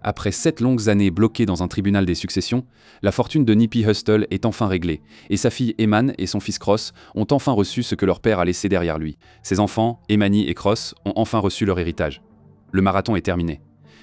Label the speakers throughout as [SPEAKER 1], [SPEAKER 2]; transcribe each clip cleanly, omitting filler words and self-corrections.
[SPEAKER 1] Après 7 longues années bloquées dans un tribunal des successions, la fortune de Nippy Hustle est enfin réglée, et sa fille Eman et son fils Cross ont enfin reçu ce que leur père a laissé derrière lui. Ses enfants, Emani et Cross, ont enfin reçu leur héritage. Le marathon est terminé.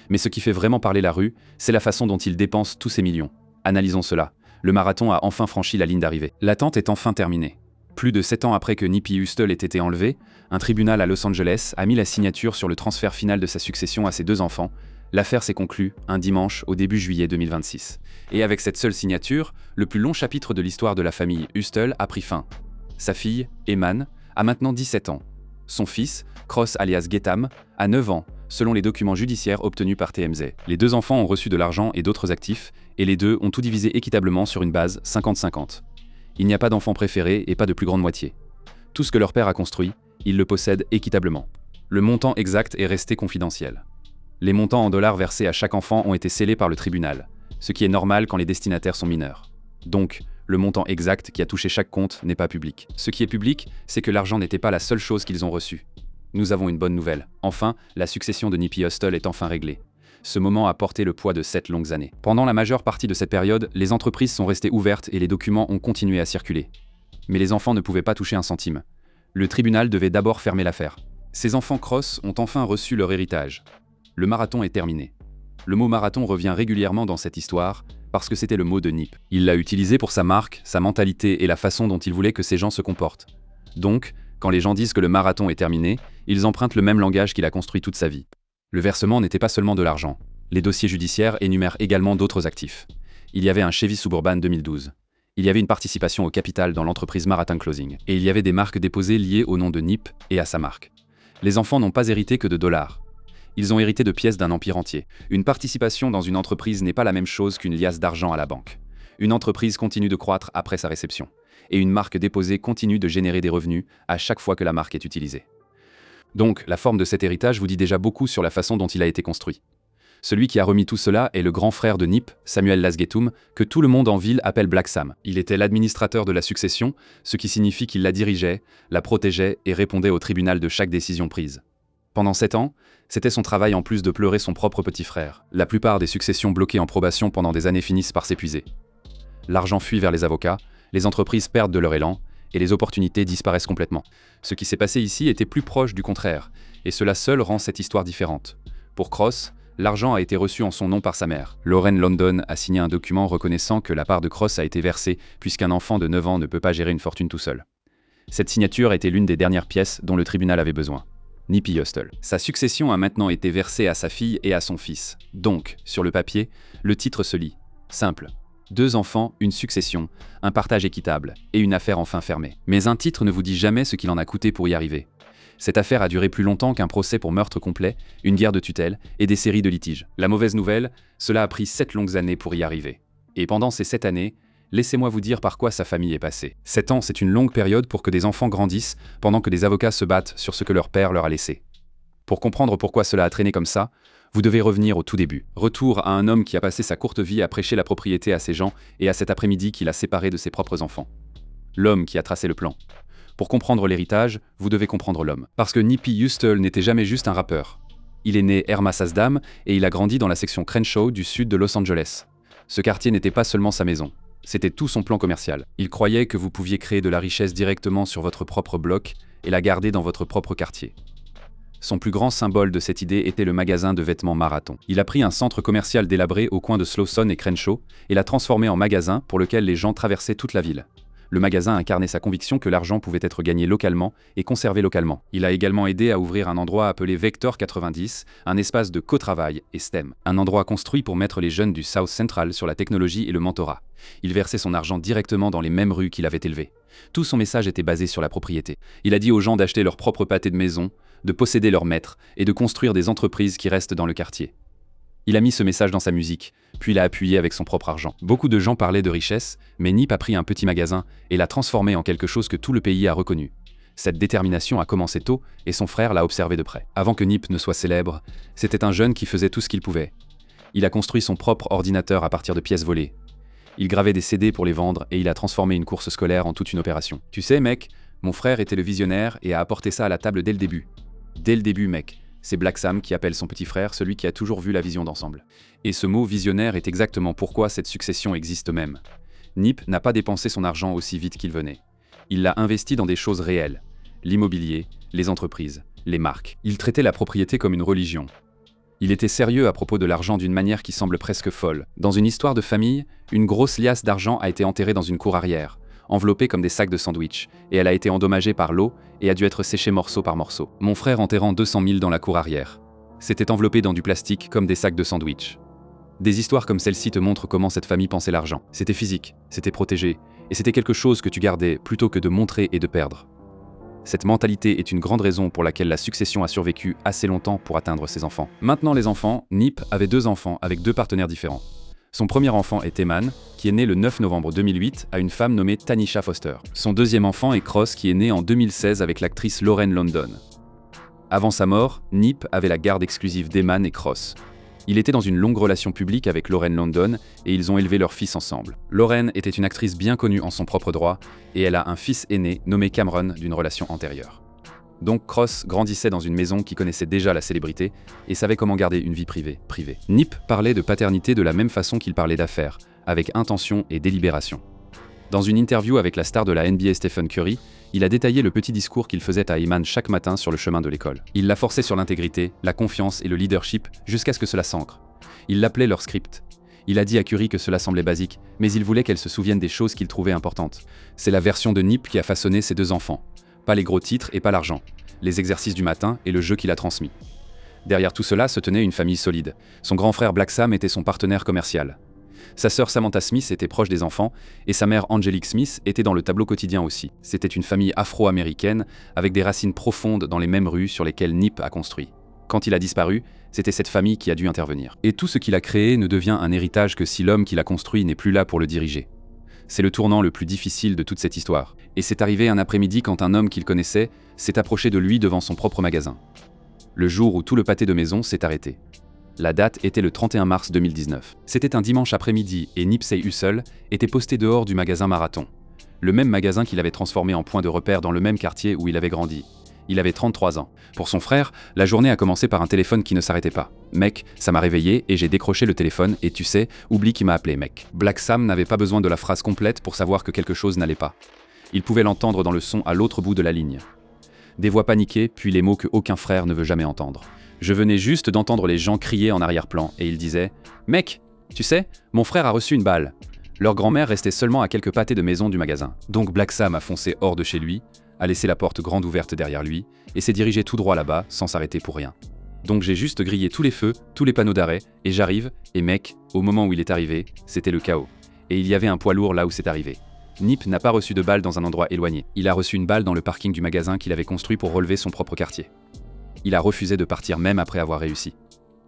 [SPEAKER 1] Mais ce qui fait vraiment parler la rue, c'est la façon dont ils dépensent tous ces millions. Analysons cela. Le marathon a enfin franchi la ligne d'arrivée. L'attente est enfin terminée. Plus de 7 ans après que Nippy Hustle ait été enlevé, un tribunal à Los Angeles a mis la signature sur le transfert final de sa succession à ses 2 enfants. L'affaire s'est conclue un dimanche au début juillet 2026. Et avec cette seule signature, le plus long chapitre de l'histoire de la famille Hustle a pris fin. Sa fille, Eman, a maintenant 17 ans. Son fils, Cross alias Getham, a 9 ans, selon les documents judiciaires obtenus par TMZ. Les 2 enfants ont reçu de l'argent et d'autres actifs, et les 2 ont tout divisé équitablement sur une base 50-50. Il n'y a pas d'enfant préféré et pas de plus grande moitié. Tout ce que leur père a construit, ils le possèdent équitablement. Le montant exact est resté confidentiel. Les montants en dollars versés à chaque enfant ont été scellés par le tribunal, ce qui est normal quand les destinataires sont mineurs. Donc, le montant exact qui a touché chaque compte n'est pas public. Ce qui est public, c'est que l'argent n'était pas la seule chose qu'ils ont reçue. Nous avons une bonne nouvelle. Enfin, la succession de Nippy Hustle est enfin réglée. Ce moment a porté le poids de 7 longues années. Pendant la majeure partie de cette période, les entreprises sont restées ouvertes et les documents ont continué à circuler. Mais les enfants ne pouvaient pas toucher un centime. Le tribunal devait d'abord fermer l'affaire. Ces enfants Cross ont enfin reçu leur héritage. Le marathon est terminé. Le mot marathon revient régulièrement dans cette histoire, parce que c'était le mot de Nip. Il l'a utilisé pour sa marque, sa mentalité et la façon dont il voulait que ces gens se comportent. Donc, quand les gens disent que le marathon est terminé, ils empruntent le même langage qu'il a construit toute sa vie. Le versement n'était pas seulement de l'argent. Les dossiers judiciaires énumèrent également d'autres actifs. Il y avait un Chevy Suburban 2012. Il y avait une participation au capital dans l'entreprise Marathon Closing. Et il y avait des marques déposées liées au nom de Nip et à sa marque. Les enfants n'ont pas hérité que de dollars. Ils ont hérité de pièces d'un empire entier. Une participation dans une entreprise n'est pas la même chose qu'une liasse d'argent à la banque. Une entreprise continue de croître après sa réception. Et une marque déposée continue de générer des revenus à chaque fois que la marque est utilisée. Donc, la forme de cet héritage vous dit déjà beaucoup sur la façon dont il a été construit. Celui qui a remis tout cela est le grand frère de Nip, Samuel Lasgetum, que tout le monde en ville appelle Black Sam. Il était l'administrateur de la succession, ce qui signifie qu'il la dirigeait, la protégeait et répondait au tribunal de chaque décision prise. Pendant 7 ans, c'était son travail en plus de pleurer son propre petit frère. La plupart des successions bloquées en probation pendant des années finissent par s'épuiser. L'argent fuit vers les avocats, les entreprises perdent de leur élan, et les opportunités disparaissent complètement. Ce qui s'est passé ici était plus proche du contraire, et cela seul rend cette histoire différente. Pour Cross, l'argent a été reçu en son nom par sa mère. Lauren London a signé un document reconnaissant que la part de Cross a été versée puisqu'un enfant de 9 ans ne peut pas gérer une fortune tout seul. Cette signature était l'une des dernières pièces dont le tribunal avait besoin. Nippy Hustle. Sa succession a maintenant été versée à sa fille et à son fils. Donc, sur le papier, le titre se lit. Simple. 2 enfants, une succession, un partage équitable, et une affaire enfin fermée. Mais un titre ne vous dit jamais ce qu'il en a coûté pour y arriver. Cette affaire a duré plus longtemps qu'un procès pour meurtre complet, une guerre de tutelle et des séries de litiges. La mauvaise nouvelle, cela a pris 7 longues années pour y arriver. Et pendant ces 7 années, laissez-moi vous dire par quoi sa famille est passée. 7 ans, c'est une longue période pour que des enfants grandissent, pendant que des avocats se battent sur ce que leur père leur a laissé. Pour comprendre pourquoi cela a traîné comme ça, vous devez revenir au tout début. Retour à un homme qui a passé sa courte vie à prêcher la propriété à ses gens et à cet après-midi qu'il a séparé de ses propres enfants. L'homme qui a tracé le plan. Pour comprendre l'héritage, vous devez comprendre l'homme. Parce que Nippy Hustle n'était jamais juste un rappeur. Il est né Hermasasdam et il a grandi dans la section Crenshaw du sud de Los Angeles. Ce quartier n'était pas seulement sa maison. C'était tout son plan commercial. Il croyait que vous pouviez créer de la richesse directement sur votre propre bloc et la garder dans votre propre quartier. Son plus grand symbole de cette idée était le magasin de vêtements Marathon. Il a pris un centre commercial délabré au coin de Slauson et Crenshaw et l'a transformé en magasin pour lequel les gens traversaient toute la ville. Le magasin incarnait sa conviction que l'argent pouvait être gagné localement et conservé localement. Il a également aidé à ouvrir un endroit appelé Vector 90, un espace de co-travail et STEM. Un endroit construit pour mettre les jeunes du South Central sur la technologie et le mentorat. Il versait son argent directement dans les mêmes rues qu'il avait élevées. Tout son message était basé sur la propriété. Il a dit aux gens d'acheter leur propre pâté de maison, de posséder leur maître et de construire des entreprises qui restent dans le quartier. Il a mis ce message dans sa musique, puis l'a appuyé avec son propre argent. Beaucoup de gens parlaient de richesse, mais Nip a pris un petit magasin et l'a transformé en quelque chose que tout le pays a reconnu. Cette détermination a commencé tôt et son frère l'a observé de près. Avant que Nip ne soit célèbre, c'était un jeune qui faisait tout ce qu'il pouvait. Il a construit son propre ordinateur à partir de pièces volées. Il gravait des CD pour les vendre et il a transformé une course scolaire en toute une opération. Tu sais, mec, mon frère était le visionnaire et a apporté ça à la table dès le début. Dès le début, mec. c'est Black Sam qui appelle son petit frère celui qui a toujours vu la vision d'ensemble. Et ce mot visionnaire est exactement pourquoi cette succession existe même. Nip n'a pas dépensé son argent aussi vite qu'il venait. Il l'a investi dans des choses réelles. L'immobilier, les entreprises, les marques. Il traitait la propriété comme une religion. Il était sérieux à propos de l'argent d'une manière qui semble presque folle. Dans une histoire de famille, une grosse liasse d'argent a été enterrée dans une cour arrière, enveloppée comme des sacs de sandwich, et elle a été endommagée par l'eau et a dû être séchée morceau par morceau. Mon frère enterrant 200 000 dans la cour arrière. C'était enveloppé dans du plastique comme des sacs de sandwich. Des histoires comme celle-ci te montrent comment cette famille pensait l'argent. C'était physique, c'était protégé, et c'était quelque chose que tu gardais plutôt que de montrer et de perdre. Cette mentalité est une grande raison pour laquelle la succession a survécu assez longtemps pour atteindre ses enfants. Maintenant les enfants, Nip avait 2 enfants avec 2 partenaires différents. Son premier enfant est Eman, qui est né le 9 novembre 2008 à une femme nommée Tanisha Foster. Son deuxième enfant est Cross, qui est né en 2016 avec l'actrice Lauren London. Avant sa mort, Nip avait la garde exclusive d'Eman et Cross. Il était dans une longue relation publique avec Lauren London et ils ont élevé leur fils ensemble. Lauren était une actrice bien connue en son propre droit et elle a un fils aîné nommé Cameron d'une relation antérieure. Donc Cross grandissait dans une maison qui connaissait déjà la célébrité et savait comment garder une vie privée. Nip parlait de paternité de la même façon qu'il parlait d'affaires, avec intention et délibération. Dans une interview avec la star de la NBA Stephen Curry, il a détaillé le petit discours qu'il faisait à Eman chaque matin sur le chemin de l'école. Il l'a forcé sur l'intégrité, la confiance et le leadership jusqu'à ce que cela s'ancre. Il l'appelait leur script. Il a dit à Curry que cela semblait basique, mais il voulait qu'elle se souvienne des choses qu'il trouvait importantes. C'est la version de Nip qui a façonné ses 2 enfants. Pas les gros titres et pas l'argent. Les exercices du matin et le jeu qu'il a transmis. Derrière tout cela se tenait une famille solide. Son grand frère Black Sam était son partenaire commercial. Sa sœur Samantha Smith était proche des enfants, et sa mère Angelique Smith était dans le tableau quotidien aussi. C'était une famille afro-américaine, avec des racines profondes dans les mêmes rues sur lesquelles Nip a construit. Quand il a disparu, c'était cette famille qui a dû intervenir. Et tout ce qu'il a créé ne devient un héritage que si l'homme qui l'a construit n'est plus là pour le diriger. C'est le tournant le plus difficile de toute cette histoire. Et c'est arrivé un après-midi quand un homme qu'il connaissait s'est approché de lui devant son propre magasin. Le jour où tout le pâté de maison s'est arrêté. La date était le 31 mars 2019. C'était un dimanche après-midi et Nipsey Hussle était posté dehors du magasin Marathon. Le même magasin qu'il avait transformé en point de repère dans le même quartier où il avait grandi. Il avait 33 ans. Pour son frère, la journée a commencé par un téléphone qui ne s'arrêtait pas. « Mec, ça m'a réveillé et j'ai décroché le téléphone et tu sais, oublie qui m'a appelé, mec. » Black Sam n'avait pas besoin de la phrase complète pour savoir que quelque chose n'allait pas. Il pouvait l'entendre dans le son à l'autre bout de la ligne. Des voix paniquées, puis les mots que aucun frère ne veut jamais entendre. Je venais juste d'entendre les gens crier en arrière-plan et ils disaient « Mec, tu sais, mon frère a reçu une balle. » Leur grand-mère restait seulement à quelques pâtés de maison du magasin. Donc Black Sam a foncé hors de chez lui, a laissé la porte grande ouverte derrière lui et s'est dirigé tout droit là-bas sans s'arrêter pour rien. Donc j'ai juste grillé tous les feux, tous les panneaux d'arrêt et j'arrive et mec, au moment où il est arrivé, c'était le chaos. Et il y avait un poids lourd là où c'est arrivé. Nip n'a pas reçu de balle dans un endroit éloigné. Il a reçu une balle dans le parking du magasin qu'il avait construit pour relever son propre quartier. Il a refusé de partir même après avoir réussi.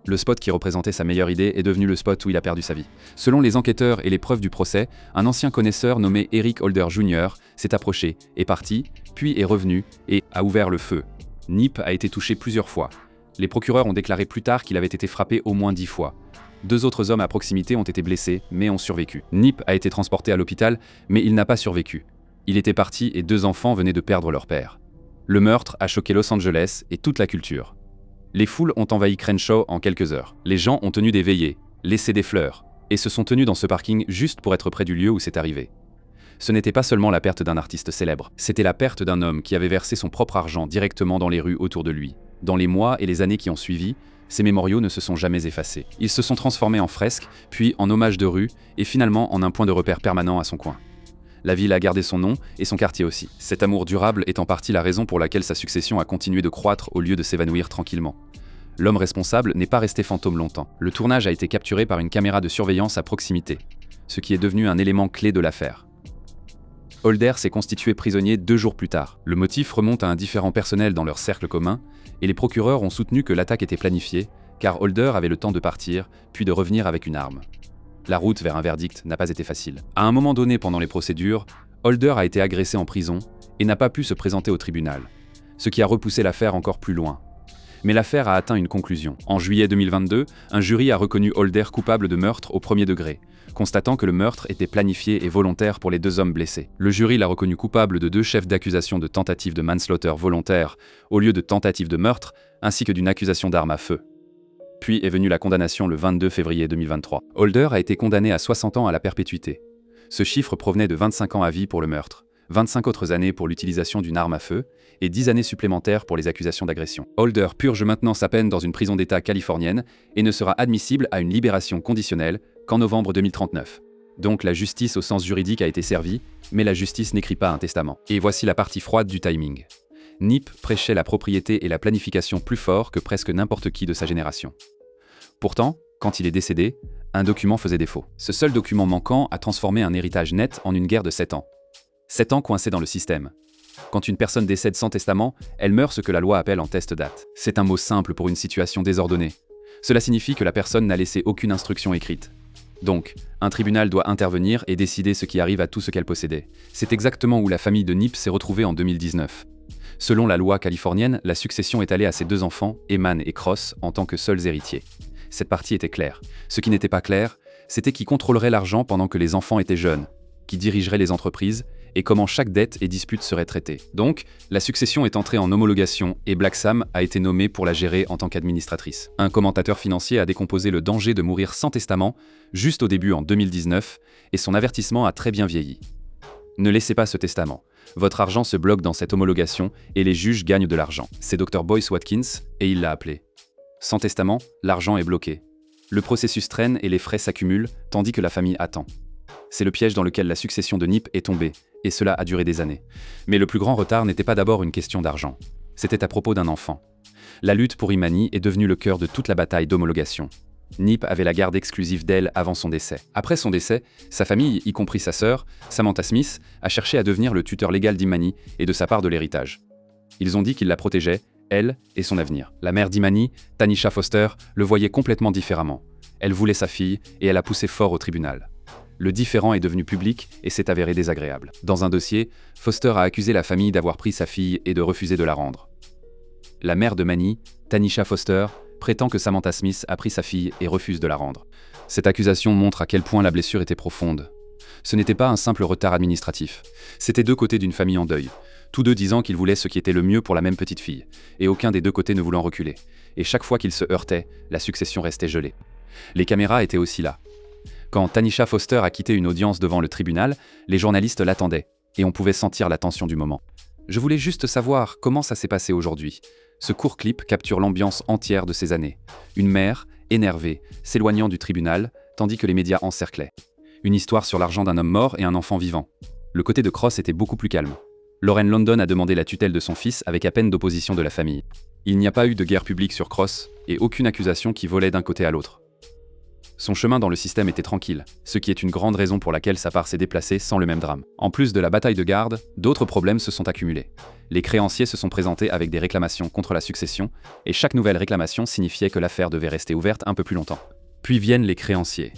[SPEAKER 1] Le spot qui représentait sa meilleure idée est devenu le spot où il a perdu sa vie. Selon les enquêteurs et les preuves du procès, un ancien connaisseur nommé Eric Holder Jr. s'est approché, est parti, puis est revenu et a ouvert le feu. Nip a été touché plusieurs fois. Les procureurs ont déclaré plus tard qu'il avait été frappé au moins 10 fois. 2 autres hommes à proximité ont été blessés, mais ont survécu. Nip a été transporté à l'hôpital, mais il n'a pas survécu. Il était parti et 2 enfants venaient de perdre leur père. Le meurtre a choqué Los Angeles et toute la culture. Les foules ont envahi Crenshaw en quelques heures. Les gens ont tenu des veillées, laissé des fleurs, et se sont tenus dans ce parking juste pour être près du lieu où c'est arrivé. Ce n'était pas seulement la perte d'un artiste célèbre, c'était la perte d'un homme qui avait versé son propre argent directement dans les rues autour de lui. Dans les mois et les années qui ont suivi, ces mémoriaux ne se sont jamais effacés. Ils se sont transformés en fresques, puis en hommages de rue, et finalement en un point de repère permanent à son coin. La ville a gardé son nom, et son quartier aussi. Cet amour durable est en partie la raison pour laquelle sa succession a continué de croître au lieu de s'évanouir tranquillement. L'homme responsable n'est pas resté fantôme longtemps. Le tournage a été capturé par une caméra de surveillance à proximité, ce qui est devenu un élément clé de l'affaire. Holder s'est constitué prisonnier 2 jours plus tard. Le motif remonte à un différend personnel dans leur cercle commun, et les procureurs ont soutenu que l'attaque était planifiée, car Holder avait le temps de partir, puis de revenir avec une arme. La route vers un verdict n'a pas été facile. À un moment donné pendant les procédures, Holder a été agressé en prison et n'a pas pu se présenter au tribunal, ce qui a repoussé l'affaire encore plus loin. Mais l'affaire a atteint une conclusion. En juillet 2022, un jury a reconnu Holder coupable de meurtre au premier degré, constatant que le meurtre était planifié et volontaire pour les 2 hommes blessés. Le jury l'a reconnu coupable de 2 chefs d'accusation de tentative de manslaughter volontaire au lieu de tentative de meurtre, ainsi que d'une accusation d'arme à feu. Puis est venue la condamnation le 22 février 2023. Holder a été condamné à 60 ans à la perpétuité. Ce chiffre provenait de 25 ans à vie pour le meurtre, 25 autres années pour l'utilisation d'une arme à feu et 10 années supplémentaires pour les accusations d'agression. Holder purge maintenant sa peine dans une prison d'État californienne et ne sera admissible à une libération conditionnelle qu'en novembre 2039. Donc la justice au sens juridique a été servie, mais la justice n'écrit pas un testament. Et voici la partie froide du timing. Nip prêchait la propriété et la planification plus fort que presque n'importe qui de sa génération. Pourtant, quand il est décédé, un document faisait défaut. Ce seul document manquant a transformé un héritage net en une guerre de 7 ans. 7 ans coincés dans le système. Quand une personne décède sans testament, elle meurt ce que la loi appelle en test date. C'est un mot simple pour une situation désordonnée. Cela signifie que la personne n'a laissé aucune instruction écrite. Donc, un tribunal doit intervenir et décider ce qui arrive à tout ce qu'elle possédait. C'est exactement où la famille de Nip s'est retrouvée en 2019. Selon la loi californienne, la succession est allée à ses 2 enfants, Eman et Cross, en tant que seuls héritiers. Cette partie était claire. Ce qui n'était pas clair, c'était qui contrôlerait l'argent pendant que les enfants étaient jeunes, qui dirigerait les entreprises, et comment chaque dette et dispute seraient traitées. Donc, la succession est entrée en homologation et Black Sam a été nommée pour la gérer en tant qu'administratrice. Un commentateur financier a décomposé le danger de mourir sans testament, juste au début en 2019, et son avertissement a très bien vieilli. Ne laissez pas ce testament. Votre argent se bloque dans cette homologation et les juges gagnent de l'argent. C'est Dr. Boyce Watkins, et il l'a appelé. Sans testament, l'argent est bloqué. Le processus traîne et les frais s'accumulent, tandis que la famille attend. C'est le piège dans lequel la succession de Nip est tombée, et cela a duré des années. Mais le plus grand retard n'était pas d'abord une question d'argent. C'était à propos d'un enfant. La lutte pour Imani est devenue le cœur de toute la bataille d'homologation. Nip avait la garde exclusive d'elle avant son décès. Après son décès, sa famille, y compris sa sœur, Samantha Smith, a cherché à devenir le tuteur légal d'Imani et de sa part de l'héritage. Ils ont dit qu'ils la protégeaient, elle et son avenir. La mère d'Imani, Tanisha Foster, le voyait complètement différemment. Elle voulait sa fille et elle a poussé fort au tribunal. Le différend est devenu public et s'est avéré désagréable. Dans un dossier, Foster a accusé la famille d'avoir pris sa fille et de refuser de la rendre. La mère de Manny, Tanisha Foster, prétend que Samantha Smith a pris sa fille et refuse de la rendre. Cette accusation montre à quel point la blessure était profonde. Ce n'était pas un simple retard administratif. C'était 2 côtés d'une famille en deuil, tous 2 disant qu'ils voulaient ce qui était le mieux pour la même petite fille, et aucun des 2 côtés ne voulant reculer. Et chaque fois qu'ils se heurtaient, la succession restait gelée. Les caméras étaient aussi là. Quand Tanisha Foster a quitté une audience devant le tribunal, les journalistes l'attendaient, et on pouvait sentir la tension du moment. Je voulais juste savoir comment ça s'est passé aujourd'hui. Ce court clip capture l'ambiance entière de ces années. Une mère, énervée, s'éloignant du tribunal, tandis que les médias encerclaient. Une histoire sur l'argent d'un homme mort et un enfant vivant. Le côté de Cross était beaucoup plus calme. Lauren London a demandé la tutelle de son fils avec à peine d'opposition de la famille. Il n'y a pas eu de guerre publique sur Cross, et aucune accusation qui volait d'un côté à l'autre. Son chemin dans le système était tranquille, ce qui est une grande raison pour laquelle sa part s'est déplacée sans le même drame. En plus de la bataille de garde, d'autres problèmes se sont accumulés. Les créanciers se sont présentés avec des réclamations contre la succession, et chaque nouvelle réclamation signifiait que l'affaire devait rester ouverte un peu plus longtemps. Puis viennent les créanciers.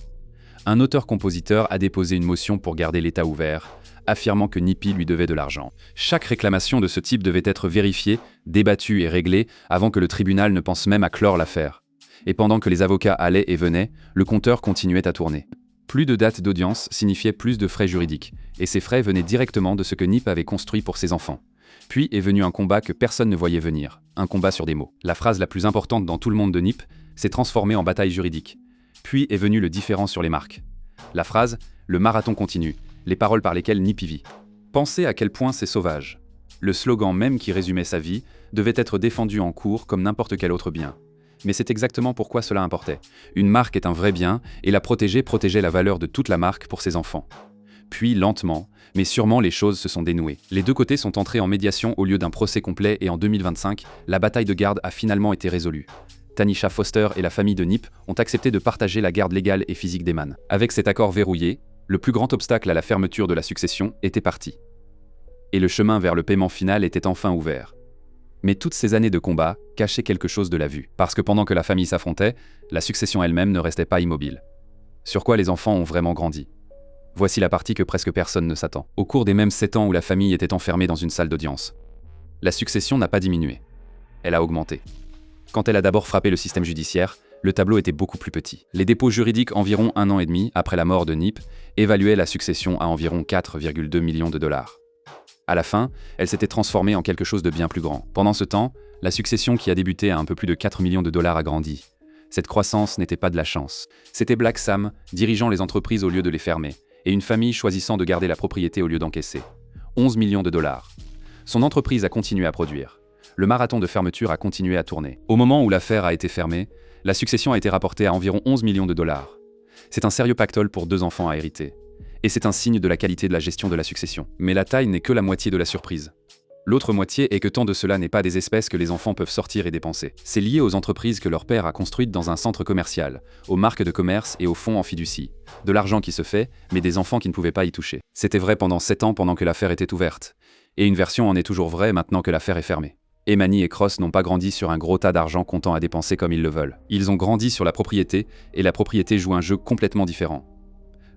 [SPEAKER 1] Un auteur-compositeur a déposé une motion pour garder l'État ouvert, affirmant que Nippy lui devait de l'argent. Chaque réclamation de ce type devait être vérifiée, débattue et réglée avant que le tribunal ne pense même à clore l'affaire. Et pendant que les avocats allaient et venaient, le compteur continuait à tourner. Plus de dates d'audience signifiait plus de frais juridiques, et ces frais venaient directement de ce que Nip avait construit pour ses enfants. Puis est venu un combat que personne ne voyait venir, un combat sur des mots. La phrase la plus importante dans tout le monde de Nip s'est transformée en bataille juridique. Puis est venu le différend sur les marques. La phrase « Le marathon continue », les paroles par lesquelles Nip y vit. Pensez à quel point c'est sauvage. Le slogan même qui résumait sa vie devait être défendu en cours comme n'importe quel autre bien. Mais c'est exactement pourquoi cela importait. Une marque est un vrai bien, et la protéger protégeait la valeur de toute la marque pour ses enfants. Puis, lentement, mais sûrement les choses se sont dénouées. Les 2 côtés sont entrés en médiation au lieu d'un procès complet et en 2025, la bataille de garde a finalement été résolue. Tanisha Foster et la famille de Nip ont accepté de partager la garde légale et physique d'Eman. Avec cet accord verrouillé, le plus grand obstacle à la fermeture de la succession était parti. Et le chemin vers le paiement final était enfin ouvert. Mais toutes ces années de combat cachaient quelque chose de la vue, parce que pendant que la famille s'affrontait, la succession elle-même ne restait pas immobile. Sur quoi les enfants ont vraiment grandi. Voici la partie que presque personne ne s'attend. Au cours des mêmes 7 ans où la famille était enfermée dans une salle d'audience, la succession n'a pas diminué. Elle a augmenté. Quand elle a d'abord frappé le système judiciaire, le tableau était beaucoup plus petit. Les dépôts juridiques environ 1 an et demi après la mort de Nip évaluaient la succession à environ 4,2 millions de dollars. À la fin, elle s'était transformée en quelque chose de bien plus grand. Pendant ce temps, la succession qui a débuté à un peu plus de 4 millions de dollars a grandi. Cette croissance n'était pas de la chance. C'était Black Sam dirigeant les entreprises au lieu de les fermer, et une famille choisissant de garder la propriété au lieu d'encaisser. 11 millions de dollars. Son entreprise a continué à produire. Le marathon de fermeture a continué à tourner. Au moment où l'affaire a été fermée, la succession a été rapportée à environ 11 millions de dollars. C'est un sérieux pactole pour 2 enfants à hériter. Et c'est un signe de la qualité de la gestion de la succession. Mais la taille n'est que la moitié de la surprise. L'autre moitié est que tant de cela n'est pas des espèces que les enfants peuvent sortir et dépenser. C'est lié aux entreprises que leur père a construites dans un centre commercial, aux marques de commerce et aux fonds en fiducie. De l'argent qui se fait, mais des enfants qui ne pouvaient pas y toucher. C'était vrai pendant 7 ans pendant que l'affaire était ouverte. Et une version en est toujours vraie maintenant que l'affaire est fermée. Emani et Cross n'ont pas grandi sur un gros tas d'argent comptant à dépenser comme ils le veulent. Ils ont grandi sur la propriété, et la propriété joue un jeu complètement différent.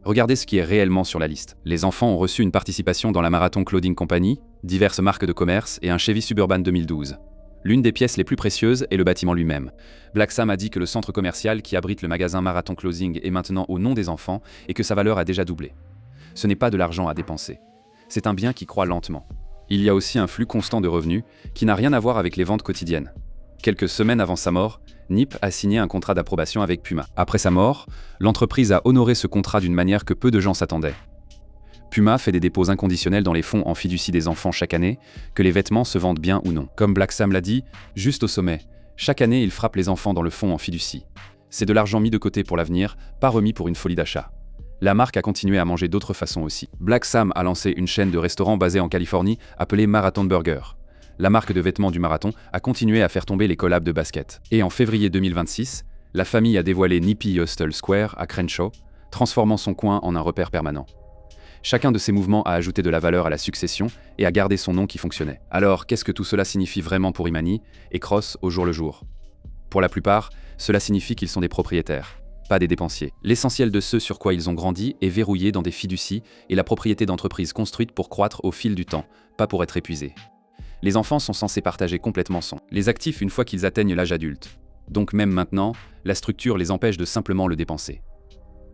[SPEAKER 1] Regardez ce qui est réellement sur la liste. Les enfants ont reçu une participation dans la Marathon Clothing Company, diverses marques de commerce et un Chevy Suburban 2012. L'une des pièces les plus précieuses est le bâtiment lui-même. Black Sam a dit que le centre commercial qui abrite le magasin Marathon Clothing est maintenant au nom des enfants et que sa valeur a déjà doublé. Ce n'est pas de l'argent à dépenser. C'est un bien qui croît lentement. Il y a aussi un flux constant de revenus qui n'a rien à voir avec les ventes quotidiennes. Quelques semaines avant sa mort, Nip a signé un contrat d'approbation avec Puma. Après sa mort, l'entreprise a honoré ce contrat d'une manière que peu de gens s'attendaient. Puma fait des dépôts inconditionnels dans les fonds en fiducie des enfants chaque année, que les vêtements se vendent bien ou non. Comme Black Sam l'a dit, juste au sommet, chaque année il frappe les enfants dans le fonds en fiducie. C'est de l'argent mis de côté pour l'avenir, pas remis pour une folie d'achat. La marque a continué à manger d'autres façons aussi. Black Sam a lancé une chaîne de restaurants basée en Californie appelée Marathon Burger. La marque de vêtements du marathon a continué à faire tomber les collabs de basket. Et en février 2026, la famille a dévoilé Nippy Hustle Square à Crenshaw, transformant son coin en un repère permanent. Chacun de ces mouvements a ajouté de la valeur à la succession et a gardé son nom qui fonctionnait. Alors, qu'est-ce que tout cela signifie vraiment pour Emani et Cross au jour le jour? Pour la plupart, cela signifie qu'ils sont des propriétaires, pas des dépensiers. L'essentiel de ce sur quoi ils ont grandi est verrouillé dans des fiducies et la propriété d'entreprises construites pour croître au fil du temps, pas pour être épuisées. Les enfants sont censés partager complètement les actifs une fois qu'ils atteignent l'âge adulte. Donc même maintenant, la structure les empêche de simplement le dépenser.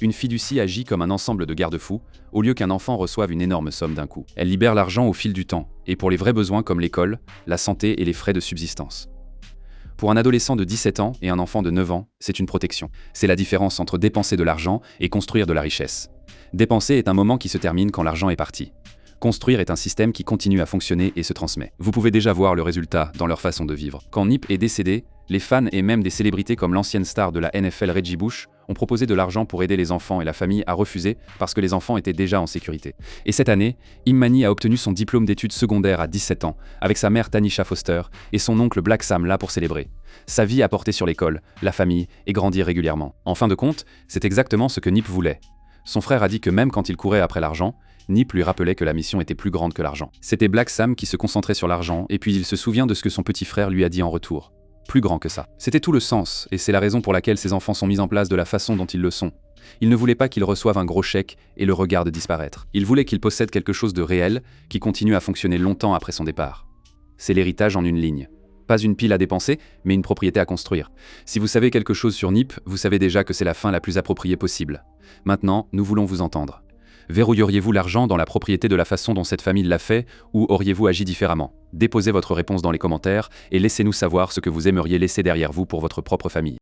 [SPEAKER 1] Une fiducie agit comme un ensemble de garde-fous, au lieu qu'un enfant reçoive une énorme somme d'un coup. Elle libère l'argent au fil du temps, et pour les vrais besoins comme l'école, la santé et les frais de subsistance. Pour un adolescent de 17 ans et un enfant de 9 ans, c'est une protection. C'est la différence entre dépenser de l'argent et construire de la richesse. Dépenser est un moment qui se termine quand l'argent est parti. Construire est un système qui continue à fonctionner et se transmet. Vous pouvez déjà voir le résultat dans leur façon de vivre. Quand Nip est décédé, les fans et même des célébrités comme l'ancienne star de la NFL Reggie Bush ont proposé de l'argent pour aider les enfants et la famille à refuser parce que les enfants étaient déjà en sécurité. Et cette année, Emani a obtenu son diplôme d'études secondaires à 17 ans, avec sa mère Tanisha Foster et son oncle Black Sam là pour célébrer. Sa vie a porté sur l'école, la famille et grandi régulièrement. En fin de compte, c'est exactement ce que Nip voulait. Son frère a dit que même quand il courait après l'argent, Nip lui rappelait que la mission était plus grande que l'argent. C'était Black Sam qui se concentrait sur l'argent et puis il se souvient de ce que son petit frère lui a dit en retour. Plus grand que ça. C'était tout le sens, et c'est la raison pour laquelle ses enfants sont mis en place de la façon dont ils le sont. Il ne voulait pas qu'ils reçoivent un gros chèque et le regardent disparaître. Il voulait qu'ils possèdent quelque chose de réel, qui continue à fonctionner longtemps après son départ. C'est l'héritage en une ligne. Pas une pile à dépenser, mais une propriété à construire. Si vous savez quelque chose sur Nip, vous savez déjà que c'est la fin la plus appropriée possible. Maintenant, nous voulons vous entendre. Verrouilleriez-vous l'argent dans la propriété de la façon dont cette famille l'a fait, ou auriez-vous agi différemment? Déposez votre réponse dans les commentaires et laissez-nous savoir ce que vous aimeriez laisser derrière vous pour votre propre famille.